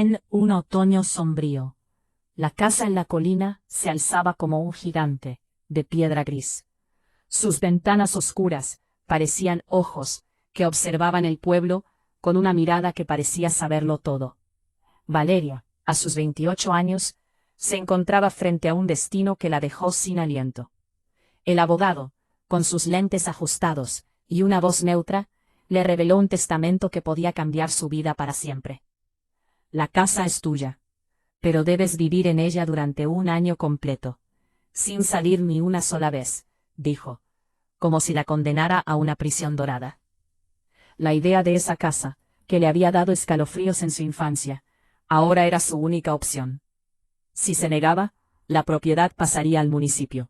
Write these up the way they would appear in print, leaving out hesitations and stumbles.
En un otoño sombrío, la casa en la colina se alzaba como un gigante, de piedra gris. Sus ventanas oscuras parecían ojos que observaban el pueblo con una mirada que parecía saberlo todo. Valeria, a sus 28 años, se encontraba frente a un destino que la dejó sin aliento. El abogado, con sus lentes ajustados y una voz neutra, le reveló un testamento que podía cambiar su vida para siempre. La casa es tuya, pero debes vivir en ella durante un año completo, sin salir ni una sola vez, dijo, como si la condenara a una prisión dorada. La idea de esa casa, que le había dado escalofríos en su infancia, ahora era su única opción. Si se negaba, la propiedad pasaría al municipio.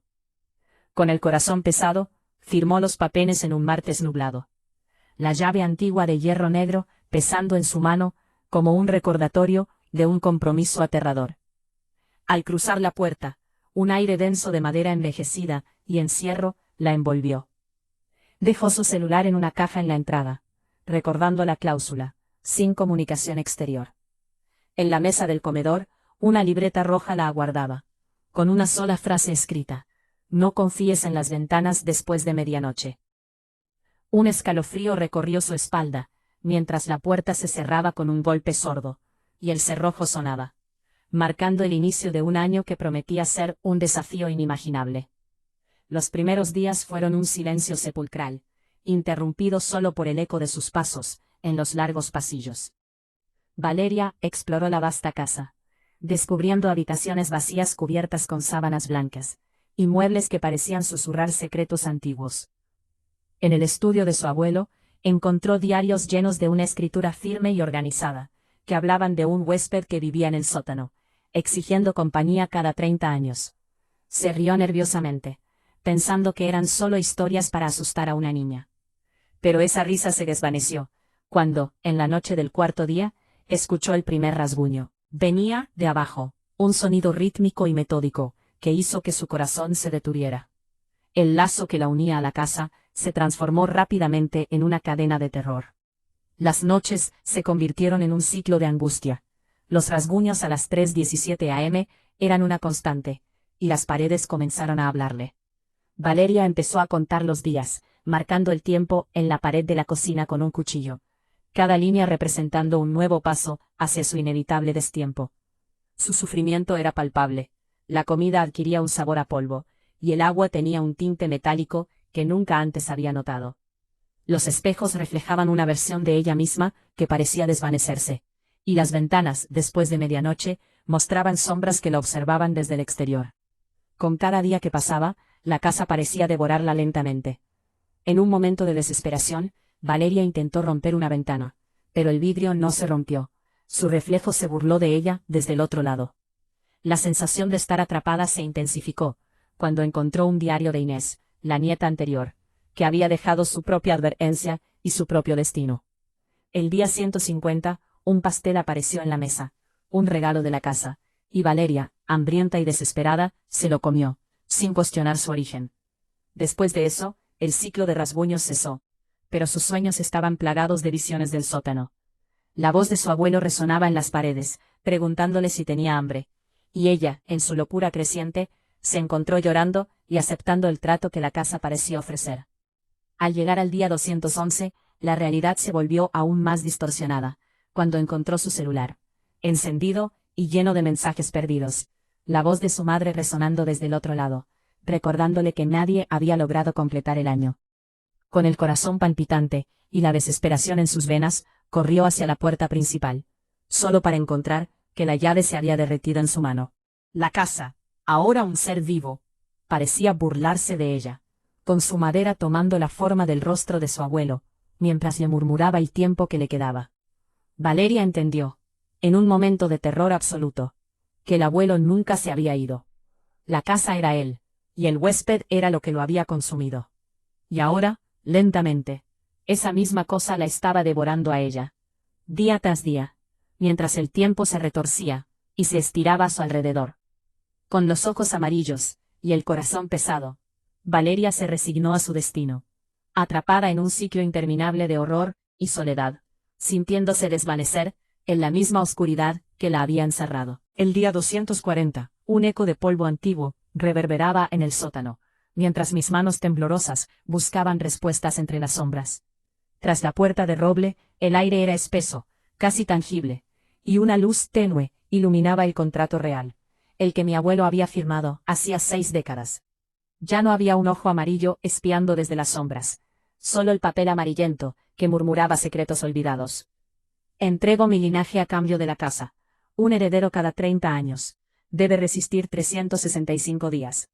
Con el corazón pesado, firmó los papeles en un martes nublado. La llave antigua de hierro negro pesando en su mano como un recordatorio de un compromiso aterrador. Al cruzar la puerta, un aire denso de madera envejecida y encierro la envolvió. Dejó su celular en una caja en la entrada, recordando la cláusula, sin comunicación exterior. En la mesa del comedor, una libreta roja la aguardaba, con una sola frase escrita: no confíes en las ventanas después de medianoche. Un escalofrío recorrió su espalda, mientras la puerta se cerraba con un golpe sordo, y el cerrojo sonaba, marcando el inicio de un año que prometía ser un desafío inimaginable. Los primeros días fueron un silencio sepulcral, interrumpido solo por el eco de sus pasos en los largos pasillos. Valeria exploró la vasta casa, descubriendo habitaciones vacías cubiertas con sábanas blancas, y muebles que parecían susurrar secretos antiguos. En el estudio de su abuelo, encontró diarios llenos de una escritura firme y organizada, que hablaban de un huésped que vivía en el sótano, exigiendo compañía cada 30 años. Se rió nerviosamente, pensando que eran solo historias para asustar a una niña. Pero esa risa se desvaneció, cuando, en la noche del cuarto día, escuchó el primer rasguño. Venía de abajo, un sonido rítmico y metódico, que hizo que su corazón se detuviera. El lazo que la unía a la casa se transformó rápidamente en una cadena de terror. Las noches se convirtieron en un ciclo de angustia. Los rasguños a las 3:17 am eran una constante, y las paredes comenzaron a hablarle. Valeria empezó a contar los días, marcando el tiempo en la pared de la cocina con un cuchillo, cada línea representando un nuevo paso hacia su inevitable destiempo. Su sufrimiento era palpable, la comida adquiría un sabor a polvo, y el agua tenía un tinte metálico que nunca antes había notado. Los espejos reflejaban una versión de ella misma que parecía desvanecerse, y las ventanas, después de medianoche, mostraban sombras que la observaban desde el exterior. Con cada día que pasaba, la casa parecía devorarla lentamente. En un momento de desesperación, Valeria intentó romper una ventana, pero el vidrio no se rompió. Su reflejo se burló de ella desde el otro lado. La sensación de estar atrapada se intensificó, cuando encontró un diario de Inés, la nieta anterior, que había dejado su propia advertencia y su propio destino. El día 150, un pastel apareció en la mesa, un regalo de la casa, y Valeria, hambrienta y desesperada, se lo comió, sin cuestionar su origen. Después de eso, el ciclo de rasguños cesó, pero sus sueños estaban plagados de visiones del sótano. La voz de su abuelo resonaba en las paredes, preguntándole si tenía hambre, y ella, en su locura creciente, se encontró llorando y aceptando el trato que la casa parecía ofrecer. Al llegar al día 211, la realidad se volvió aún más distorsionada, cuando encontró su celular, encendido y lleno de mensajes perdidos, la voz de su madre resonando desde el otro lado, recordándole que nadie había logrado completar el año. Con el corazón palpitante y la desesperación en sus venas, corrió hacia la puerta principal, solo para encontrar que la llave se había derretido en su mano. La casa, ahora un ser vivo, parecía burlarse de ella, con su madera tomando la forma del rostro de su abuelo, mientras le murmuraba el tiempo que le quedaba. Valeria entendió, en un momento de terror absoluto, que el abuelo nunca se había ido. La casa era él, y el huésped era lo que lo había consumido. Y ahora, lentamente, esa misma cosa la estaba devorando a ella, día tras día, mientras el tiempo se retorcía y se estiraba a su alrededor. Con los ojos amarillos y el corazón pesado, Valeria se resignó a su destino, atrapada en un ciclo interminable de horror y soledad, sintiéndose desvanecer en la misma oscuridad que la había encerrado. El día 240, un eco de polvo antiguo reverberaba en el sótano, mientras mis manos temblorosas buscaban respuestas entre las sombras. Tras la puerta de roble, el aire era espeso, casi tangible, y una luz tenue iluminaba el contrato real, el que mi abuelo había firmado hacía 6 décadas. Ya no había un ojo amarillo espiando desde las sombras, solo el papel amarillento que murmuraba secretos olvidados. Entrego mi linaje a cambio de la casa. Un heredero cada 30 años. Debe resistir 365 días.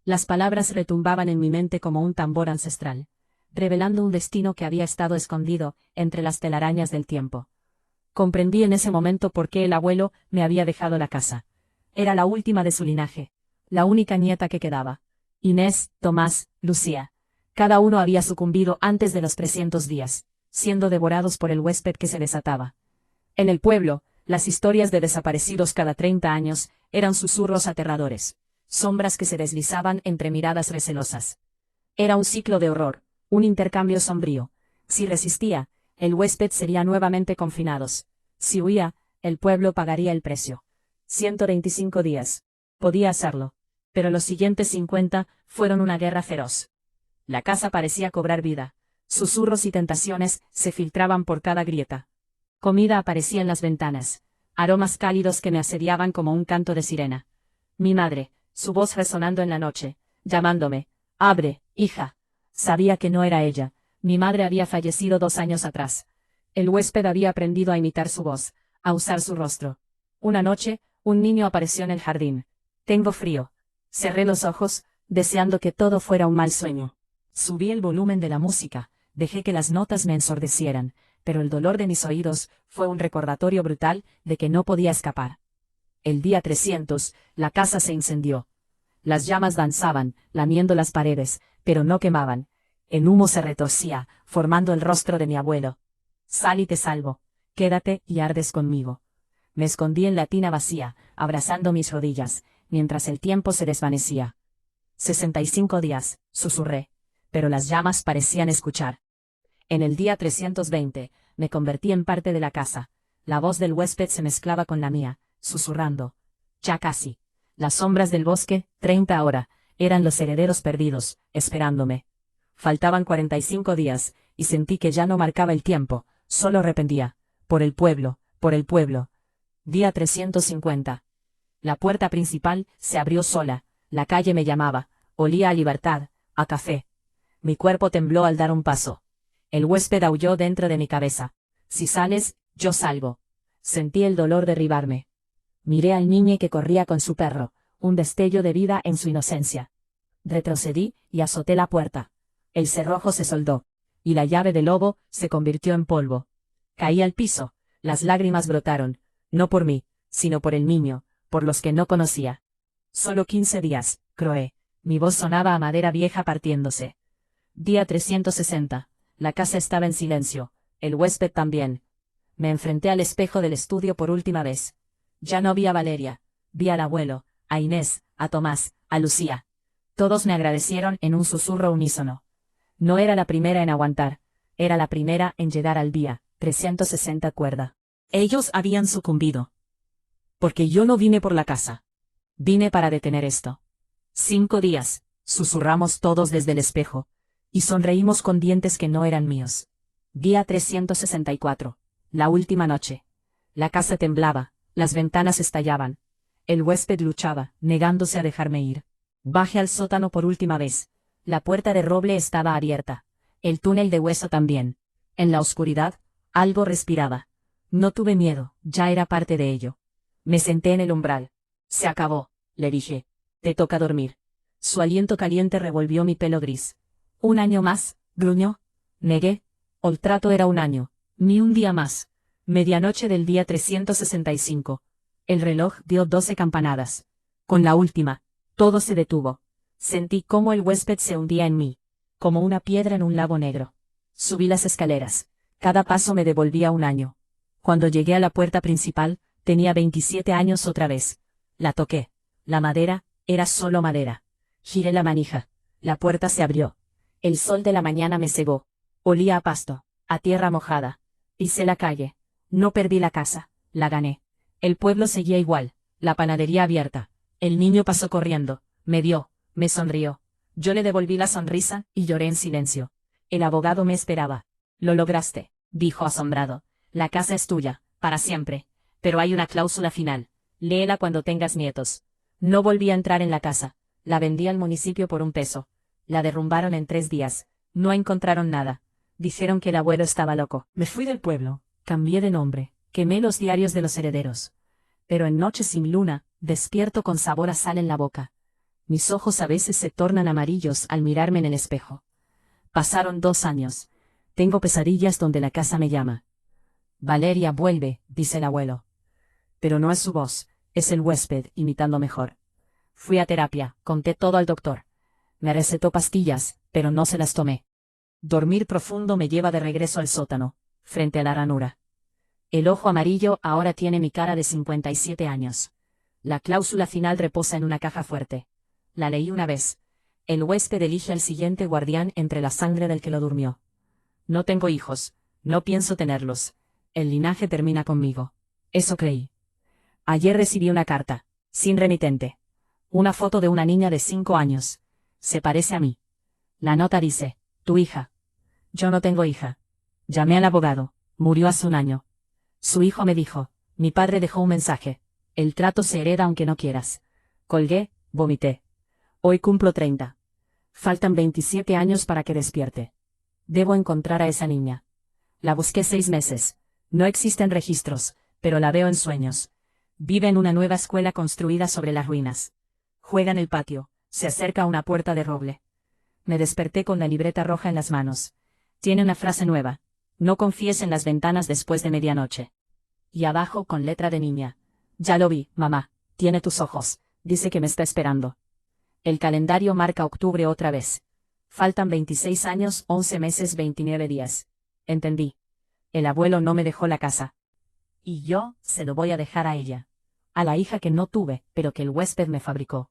Las palabras retumbaban en mi mente como un tambor ancestral, revelando un destino que había estado escondido entre las telarañas del tiempo. Comprendí en ese momento por qué el abuelo me había dejado la casa. Era la última de su linaje, la única nieta que quedaba. Inés, Tomás, Lucía. Cada uno había sucumbido antes de los 300 días, siendo devorados por el huésped que se desataba. En el pueblo, las historias de desaparecidos cada 30 años eran susurros aterradores, sombras que se deslizaban entre miradas recelosas. Era un ciclo de horror, un intercambio sombrío. Si resistía, el huésped sería nuevamente confinados. Si huía, el pueblo pagaría el precio. 125 días. Podía hacerlo. Pero los siguientes 50 fueron una guerra feroz. La casa parecía cobrar vida. Susurros y tentaciones se filtraban por cada grieta. Comida aparecía en las ventanas. Aromas cálidos que me asediaban como un canto de sirena. Mi madre, su voz resonando en la noche, llamándome. «Abre, hija». Sabía que no era ella. Mi madre había fallecido 2 años atrás. El huésped había aprendido a imitar su voz, a usar su rostro. Una noche, un niño apareció en el jardín. «Tengo frío». Cerré los ojos, deseando que todo fuera un mal sueño. Subí el volumen de la música, dejé que las notas me ensordecieran, pero el dolor de mis oídos fue un recordatorio brutal de que no podía escapar. El día 300, la casa se incendió. Las llamas danzaban, lamiendo las paredes, pero no quemaban. El humo se retorcía, formando el rostro de mi abuelo. «Sal y te salvo. Quédate y ardes conmigo». Me escondí en la tina vacía, abrazando mis rodillas, mientras el tiempo se desvanecía. 65 días, susurré, pero las llamas parecían escuchar. En el día 320, me convertí en parte de la casa. La voz del huésped se mezclaba con la mía, susurrando. «Ya casi». Las sombras del bosque, 30 ahora, eran los herederos perdidos, esperándome. Faltaban 45 días, y sentí que ya no marcaba el tiempo, solo arrepentía. Por el pueblo, por el pueblo. Día 350. La puerta principal se abrió sola, la calle me llamaba, olía a libertad, a café. Mi cuerpo tembló al dar un paso. El huésped aulló dentro de mi cabeza. «Si sales, yo salgo». Sentí el dolor derribarme. Miré al niño que corría con su perro, un destello de vida en su inocencia. Retrocedí y azoté la puerta. El cerrojo se soldó, y la llave del lobo se convirtió en polvo. Caí al piso, las lágrimas brotaron, no por mí, sino por el niño, por los que no conocía. «Solo 15 días, croé». Mi voz sonaba a madera vieja partiéndose. Día 360. La casa estaba en silencio, el huésped también. Me enfrenté al espejo del estudio por última vez. Ya no vi a Valeria, vi al abuelo, a Inés, a Tomás, a Lucía. Todos me agradecieron en un susurro unísono. No era la primera en aguantar, era la primera en llegar al día 360 cuerda. Ellos habían sucumbido. Porque yo no vine por la casa. Vine para detener esto. 5 días, susurramos todos desde el espejo, y sonreímos con dientes que no eran míos. Día 364. La última noche. La casa temblaba, las ventanas estallaban. El huésped luchaba, negándose a dejarme ir. Bajé al sótano por última vez. La puerta de roble estaba abierta. El túnel de hueso también. En la oscuridad, algo respiraba. No tuve miedo, ya era parte de ello. Me senté en el umbral. «Se acabó», le dije. «Te toca dormir». Su aliento caliente revolvió mi pelo gris. «¿Un año más?», gruñó. Negué. El trato era 1 año, ni un día más. Medianoche del día 365. El reloj dio 12 campanadas. Con la última, todo se detuvo. Sentí cómo el huésped se hundía en mí, como una piedra en un lago negro. Subí las escaleras. Cada paso me devolvía 1 año. Cuando llegué a la puerta principal, tenía 27 años otra vez. La toqué. La madera era solo madera. Giré la manija. La puerta se abrió. El sol de la mañana me cegó. Olía a pasto, a tierra mojada. Pisé la calle. No perdí la casa, la gané. El pueblo seguía igual, la panadería abierta. El niño pasó corriendo, me vio, me sonrió. Yo le devolví la sonrisa y lloré en silencio. El abogado me esperaba. Lo lograste, dijo asombrado. La casa es tuya, para siempre. Pero hay una cláusula final. Léela cuando tengas nietos. No volví a entrar en la casa. La vendí al municipio por $1. La derrumbaron en 3 días. No encontraron nada. Dijeron que el abuelo estaba loco. Me fui del pueblo. Cambié de nombre. Quemé los diarios de los herederos. Pero en noches sin luna, despierto con sabor a sal en la boca. Mis ojos a veces se tornan amarillos al mirarme en el espejo. Pasaron 2 años. Tengo pesadillas donde la casa me llama. Valeria, vuelve, dice el abuelo. Pero no es su voz, es el huésped imitando mejor. Fui a terapia, conté todo al doctor. Me recetó pastillas, pero no se las tomé. Dormir profundo me lleva de regreso al sótano, frente a la ranura. El ojo amarillo ahora tiene mi cara de 57 años. La cláusula final reposa en una caja fuerte. La leí una vez. El huésped elige al siguiente guardián entre la sangre del que lo durmió. No tengo hijos, no pienso tenerlos. El linaje termina conmigo. Eso creí. Ayer recibí una carta, sin remitente. Una foto de una niña de 5 años. Se parece a mí. La nota dice, tu hija. Yo no tengo hija. Llamé al abogado. Murió hace 1 año. Su hijo me dijo, mi padre dejó un mensaje. El trato se hereda aunque no quieras. Colgué, vomité. Hoy cumplo 30. Faltan 27 años para que despierte. Debo encontrar a esa niña. La busqué 6 meses. No existen registros, pero la veo en sueños. Vive en una nueva escuela construida sobre las ruinas. Juega en el patio, se acerca a una puerta de roble. Me desperté con la libreta roja en las manos. Tiene una frase nueva. No confíes en las ventanas después de medianoche. Y abajo con letra de niña. Ya lo vi, mamá. Tiene tus ojos. Dice que me está esperando. El calendario marca octubre otra vez. Faltan 26 años, 11 meses, 29 días. Entendí. El abuelo no me dejó la casa. Y yo se lo voy a dejar a ella. A la hija que no tuve, pero que el huésped me fabricó.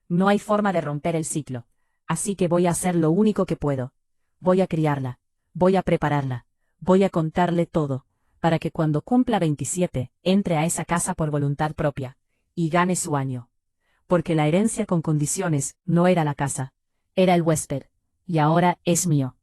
No hay forma de romper el ciclo. Así que voy a hacer lo único que puedo. Voy a criarla. Voy a prepararla. Voy a contarle todo, para que cuando cumpla 27, entre a esa casa por voluntad propia, y gane su año. Porque la herencia con condiciones no era la casa, era el huésped, y ahora es mío.